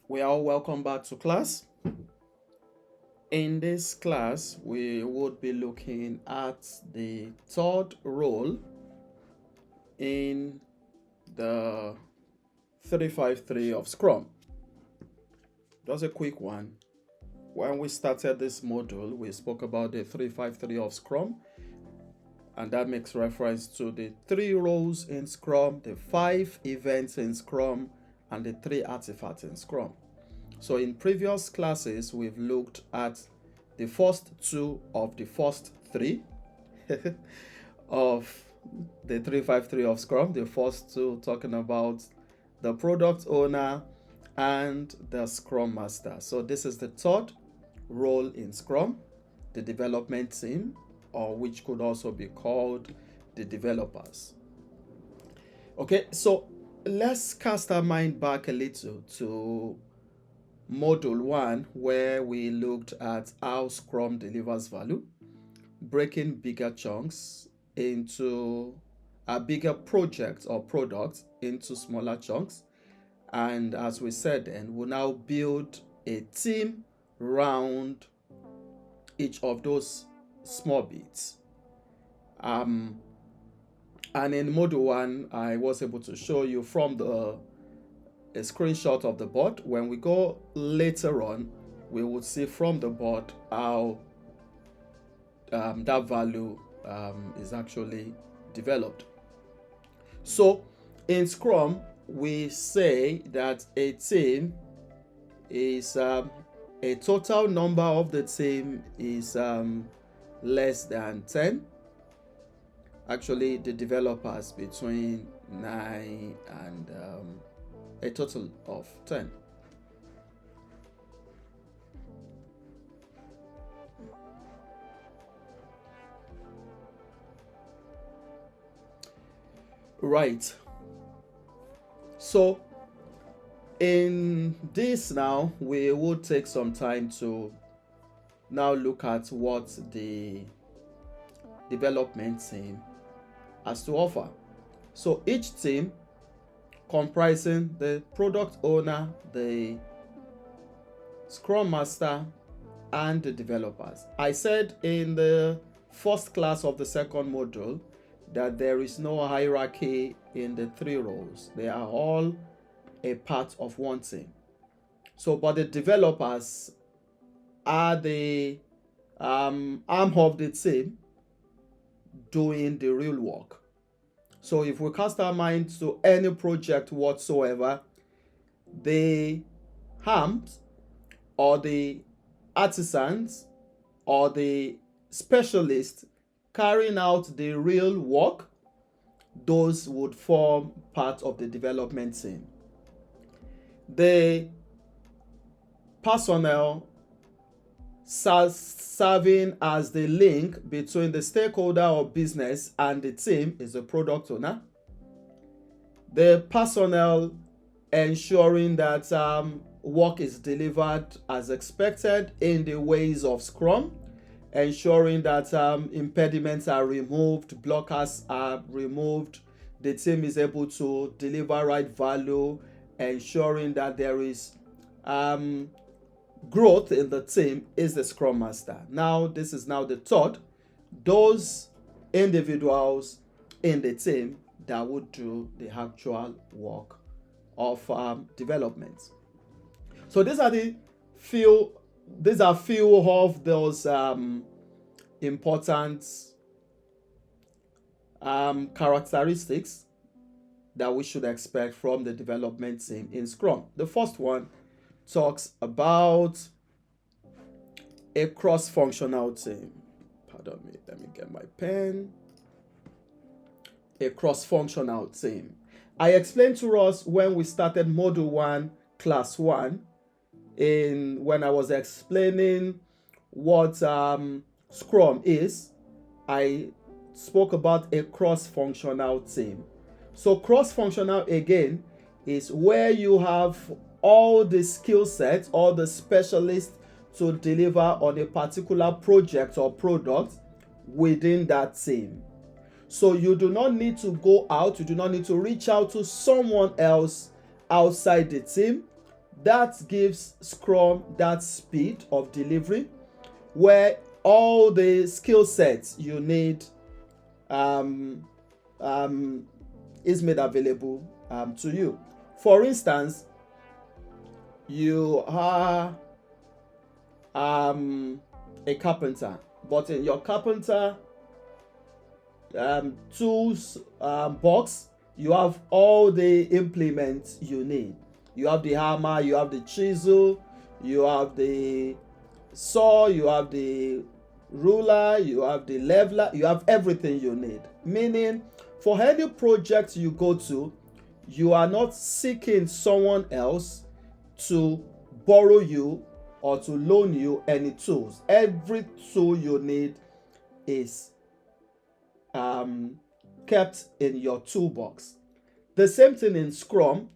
We are all welcome back to class. In this class, we would be looking at the third role in the 353 of Scrum. Just a quick one. When we started this module, we spoke about the 353 of Scrum, and that makes reference to the 3 roles in Scrum, the 5 events in Scrum, and the 3 artifacts in Scrum. So in previous classes, we've looked at the first 2 of the first 3 of the 353 of Scrum. The first 2 talking about the product owner and the Scrum Master. So this is the third role in Scrum, the development team, or which could also be called the developers. Okay, so let's cast our mind back a little to Module 1, where we looked at how Scrum delivers value, breaking bigger chunks into a bigger project or product into smaller chunks. And as we said then, we'll now build a team around each of those small bits. And in Module 1, I was able to show you from a screenshot of the board. When we go later on, we would see from the board how that value is actually developed. So in Scrum, we say that a team is a total number of the team is less than 10. Actually, the developers between 9 and a total of 10. Right. So in this now, we will take some time to now look at what the development team has to offer. So each team comprising the product owner, the Scrum Master, and the developers. I said in the first class of the second module that there is no hierarchy in the 3 roles. They are all a part of one team. So, but the developers are the arm of the team doing the real work. So if we cast our minds to any project whatsoever, the arms or the artisans or the specialists carrying out the real work, those would form part of the development team. The personnel serving as the link between the stakeholder or business and the team is the product owner. The personnel ensuring that work is delivered as expected in the ways of Scrum, ensuring that impediments are removed, blockers are removed, the team is able to deliver right value, ensuring that there is growth in the team is the Scrum Master. Now, this is now the third. Those individuals in the team that would do the actual work of development. So these are few of those important characteristics that we should expect from the development team in Scrum. The first one talks about a cross-functional team. Pardon me, let me get my pen. A cross-functional team. I explained to us when we started Module 1, Class 1, when I was explaining what Scrum is, I spoke about a cross-functional team. So cross-functional, again, is where you have all the skill sets, all the specialists to deliver on a particular project or product within that team. So you do not need to go out, you do not need to reach out to someone else outside the team. that gives Scrum that speed of delivery, where all the skill sets you need um, um, is made available to you. For instance, you are a carpenter, but in your carpenter tools box, you have all the implements you need. You have the hammer, you have the chisel, you have the saw, you have the ruler, you have the leveler, you have everything you need. Meaning, for any project you go to, you are not seeking someone else to borrow you or to loan you any tools. Every tool you need is kept in your toolbox. The same thing in Scrum.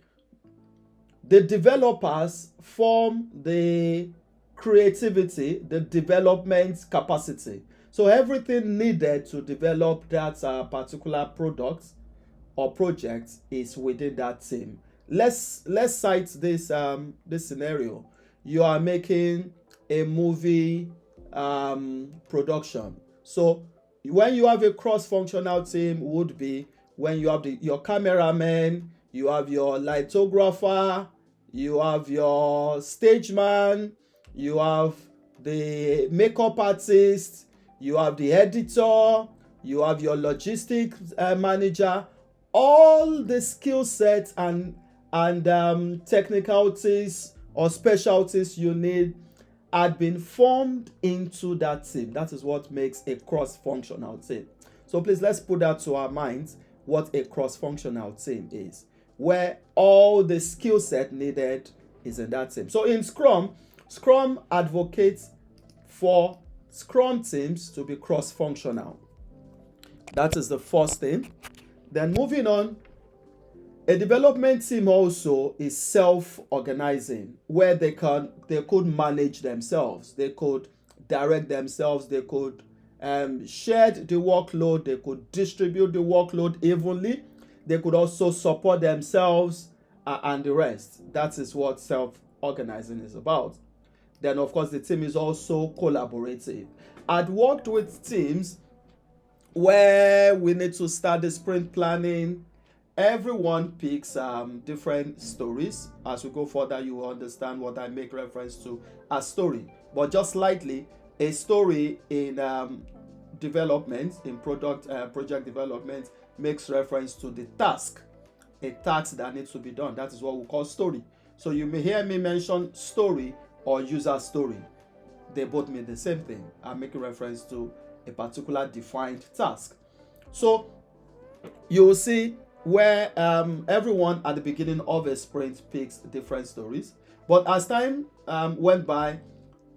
The developers form the creativity, the development capacity. So everything needed to develop that particular product or project is within that team. Let's cite this scenario. You are making a movie production. So when you have a cross-functional team, would be when you have your cameraman, you have your lithographer, you have your stage man, you have the makeup artist, you have the editor, you have your logistics manager. All the skill sets and technicalities or specialties you need had been formed into that team. That is what makes a cross-functional team. So please, let's put that to our minds, what a cross-functional team is, where all the skill set needed is in that team. So in Scrum, Scrum advocates for Scrum teams to be cross-functional. That is the first thing. Then moving on, a development team also is self-organizing, where they could manage themselves, they could direct themselves, they could share the workload, they could distribute the workload evenly, they could also support themselves and the rest. That is what self-organizing is about. Then of course the team is also collaborative. I'd worked with teams where we need to start the sprint planning. Everyone picks different stories. As we go further, you will understand what I make reference to as story. But just slightly, a story in development, in project development, makes reference to the task, a task that needs to be done. That is what we call story. So you may hear me mention story or user story. They both mean the same thing. I'm making reference to a particular defined task. So you will see where everyone at the beginning of a sprint picks different stories. But as time went by,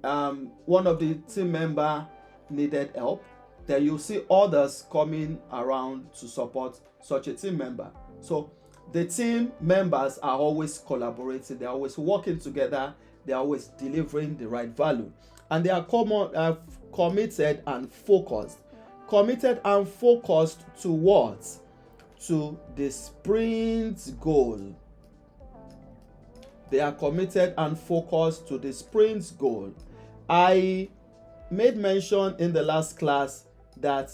one of the team member needed help. Then you see others coming around to support such a team member. So the team members are always collaborating. They're always working together. They're always delivering the right value. And they are committed and focused. Committed and focused to what? To the sprint goal. They are committed and focused to the sprint goal. I made mention in the last class that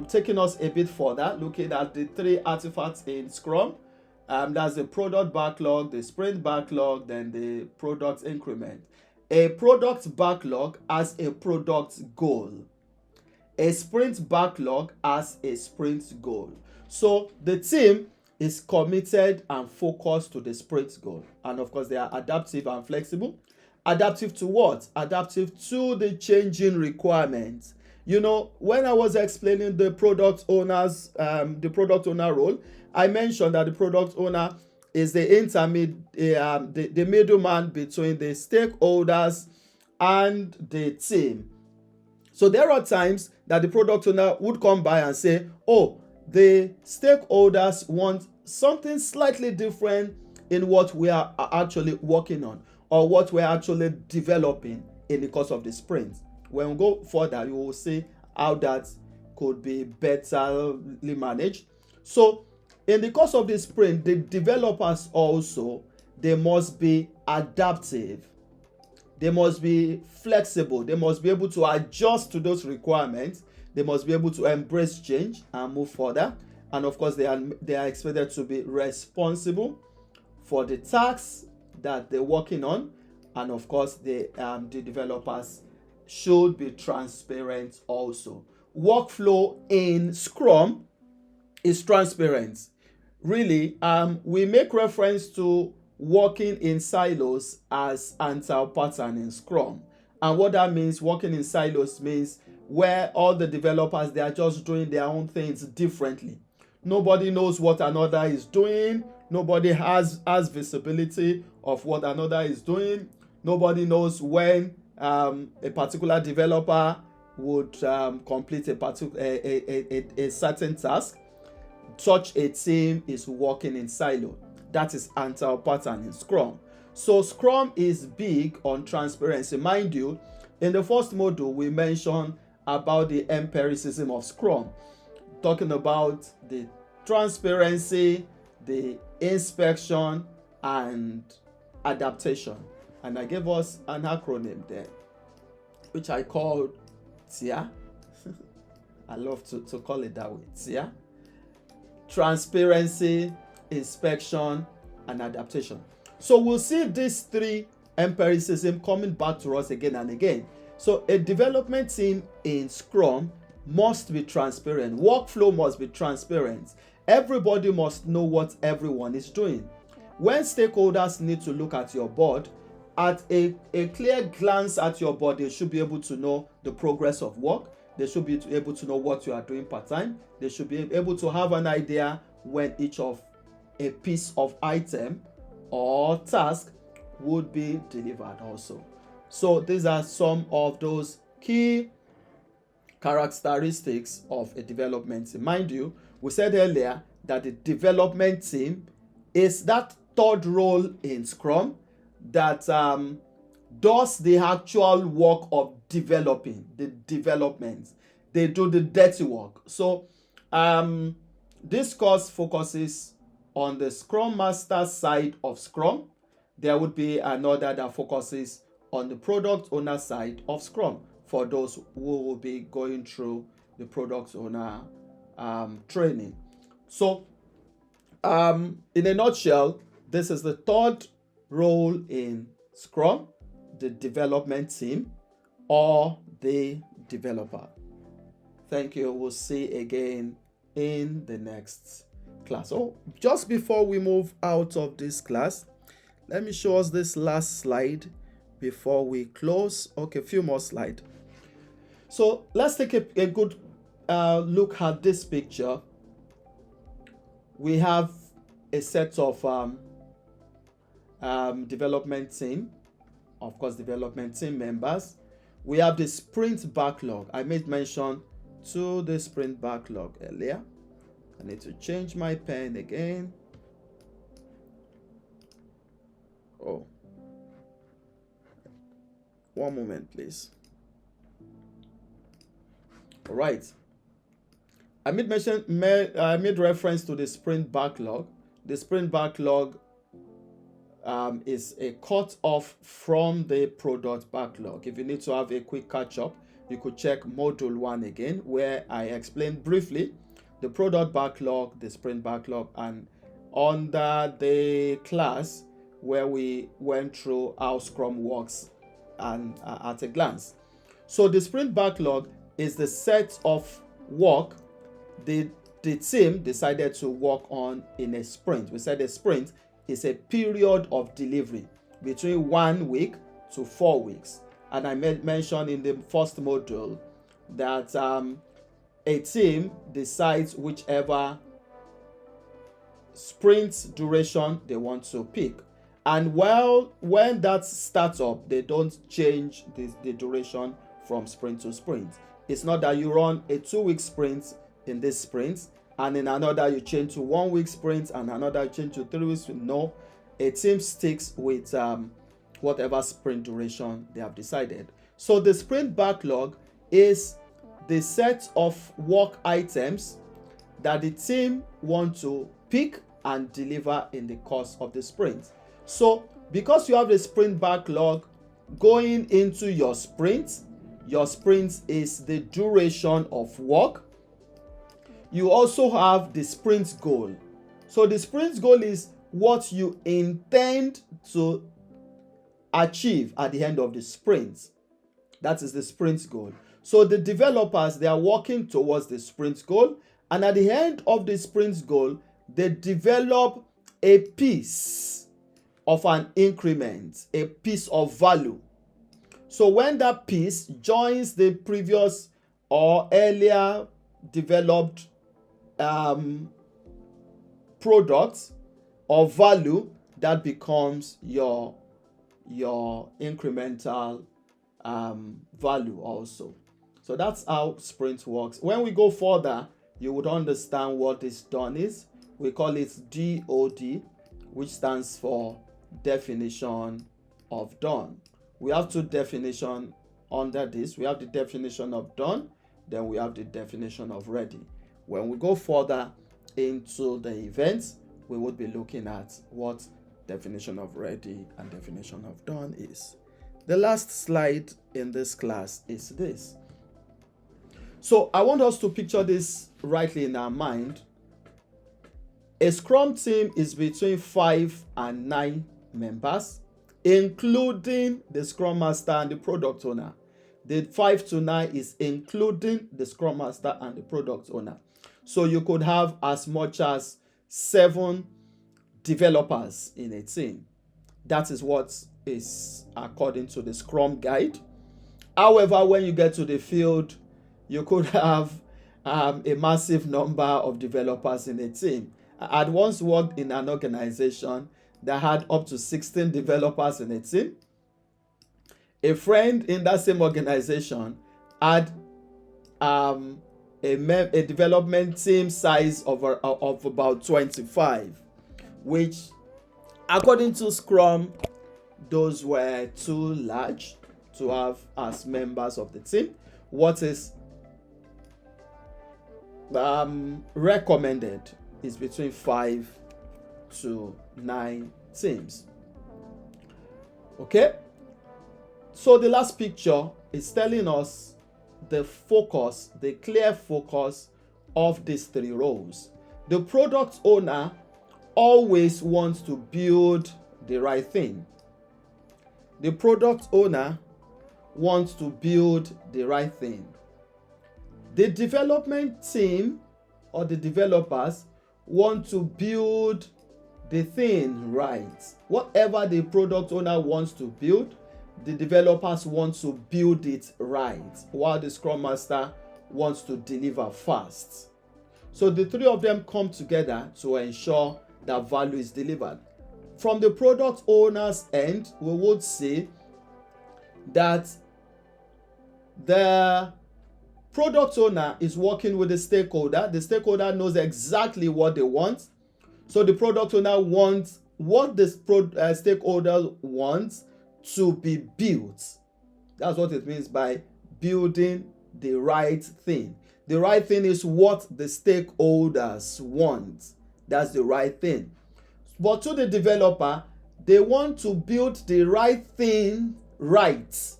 taking us a bit further, looking at the three artifacts in Scrum. That's the product backlog, the sprint backlog, then the product increment. A product backlog has a product goal. A sprint backlog has a sprint goal. So the team is committed and focused to the sprint goal. And of course, they are adaptive and flexible. Adaptive to what? Adaptive to the changing requirements. You know, when I was explaining the product owner role, I mentioned that the product owner is the the middleman between the stakeholders and the team. So there are times that the product owner would come by and say, oh, the stakeholders want something slightly different in what we are actually working on or what we're actually developing in the course of the sprint. When we go further, you will see how that could be betterly managed. So in the course of the sprint, the developers also they must be adaptive. They must be flexible. They must be able to adjust to those requirements. They must be able to embrace change and move further. And of course, they are expected to be responsible for the tasks that they're working on. And of course, the developers should be transparent also. Workflow in Scrum is transparent. Really, we make reference to working in silos as agile pattern in Scrum. And what that means, working in silos, means where all the developers, they are just doing their own things differently. Nobody knows what another is doing. Nobody has visibility of what another is doing. Nobody knows when a particular developer would complete a certain task. Such a team is working in silo. That is agile pattern in Scrum. So Scrum is big on transparency. Mind you, in the first module, we mentioned about the empiricism of Scrum, talking about the transparency, the inspection, and adaptation. And I gave us an acronym there, which I called TIA. I love to call it that way, TIA. Transparency, inspection, and adaptation. So we'll see these three empiricism coming back to us again and again. So a development team in Scrum must be transparent. Workflow must be transparent. Everybody must know what everyone is doing. When stakeholders need to look at your board, at a clear glance at your board, they should be able to know the progress of work. They should be able to know what you are doing part-time. They should be able to have an idea when each of a piece of item or task would be delivered also. So these are some of those key characteristics of a development team. Mind you, we said earlier that the development team is that third role in Scrum that does the actual work of developing, the development. They do the dirty work. So this course focuses on the Scrum Master side of Scrum. There would be another that focuses on the product owner side of Scrum for those who will be going through the product owner training. So in a nutshell, this is the third role in Scrum, the development team or the developer. Thank you. We'll see again in the next class. Oh, just before we move out of this class, let me show us this last slide before we close. Okay, a few more slides. So let's take a good look at this picture. We have a set of development team, of course, development team members. We have the sprint backlog. I made mention to the sprint backlog earlier. I need to change my pen again. Oh, one moment, please. All right. I made reference to the sprint backlog. The sprint backlog is a cut off from the product backlog. If you need to have a quick catch up, you could check module 1 again, where I explained briefly the product backlog, the sprint backlog, and under the class where we went through how Scrum works and at a glance. So the sprint backlog is the set of work the team decided to work on in a sprint. We said a sprint is a period of delivery between 1 week to 4 weeks. And I mentioned in the first module that a team decides whichever sprint duration they want to pick. And when that starts up, they don't change the duration from sprint to sprint. It's not that you run a 2-week sprint in this sprint, and in another you change to 1 week sprint, and another you change to 3 weeks. No, a team sticks with whatever sprint duration they have decided. So the sprint backlog is the set of work items that the team want to pick and deliver in the course of the sprint. So because you have the sprint backlog going into your sprint is the duration of work. You also have the sprint goal. So the sprint goal is what you intend to achieve at the end of the sprint. That is the sprint goal. So the developers, they are working towards the sprint goal, and at the end of the sprint goal, they develop a piece of an increment, a piece of value. So when that piece joins the previous or earlier developed product or value, that becomes your incremental value also. So that's how sprint works. When we go further, you would understand what this done is. We call it DOD, which stands for definition of done. We have two definitions under this. We have the definition of done, then we have the definition of ready. When we go further into the events, we would be looking at what definition of ready and definition of done is. The last slide in this class is this. So I want us to picture this rightly in our mind. A Scrum team is between 5 and 9 members, including the Scrum Master and the Product Owner. The 5 to 9 is including the Scrum Master and the Product Owner. So you could have as much as 7 developers in a team. That is what is according to the Scrum Guide. However, when you get to the field, you could have a massive number of developers in a team. I had once worked in an organization that had up to 16 developers in a team. A friend in that same organization had a development team size of about 25, which according to Scrum, those were too large to have as members of the team. What is recommended is between 5 to 9 teams. Okay, so the last picture is telling us the focus, the clear focus of these 3 roles. The product owner always wants to build the right thing. The product owner wants to build the right thing. The development team or the developers want to build the thing right. Whatever the product owner wants to build, the developers want to build it right, while the Scrum Master wants to deliver fast. So the 3 of them come together to ensure that value is delivered. From the product owner's end, we would say that the product owner is working with the stakeholder. The stakeholder knows exactly what they want. So the product owner wants what the stakeholder wants to be built. That's what it means by building the right thing. The right thing is what the stakeholders want. That's the right thing. But to the developer, they want to build the right thing right.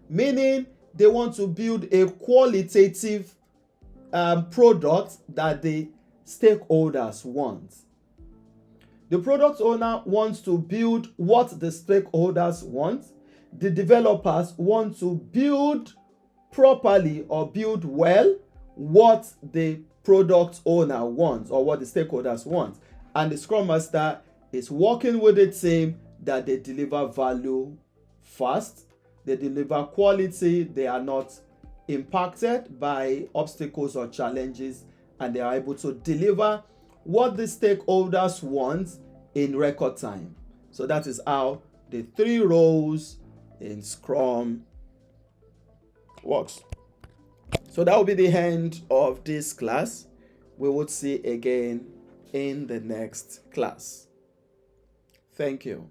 Meaning they want to build a qualitative product that the stakeholders want. The product owner wants to build what the stakeholders want. The developers want to build properly or build well what the product owner wants or what the stakeholders want. And the Scrum Master is working with the team that they deliver value fast, they deliver quality, they are not impacted by obstacles or challenges, and they are able to deliver what the stakeholders want in record time. So that is how the 3 roles in Scrum works. So that will be the end of this class. We will see again in the next class. Thank you.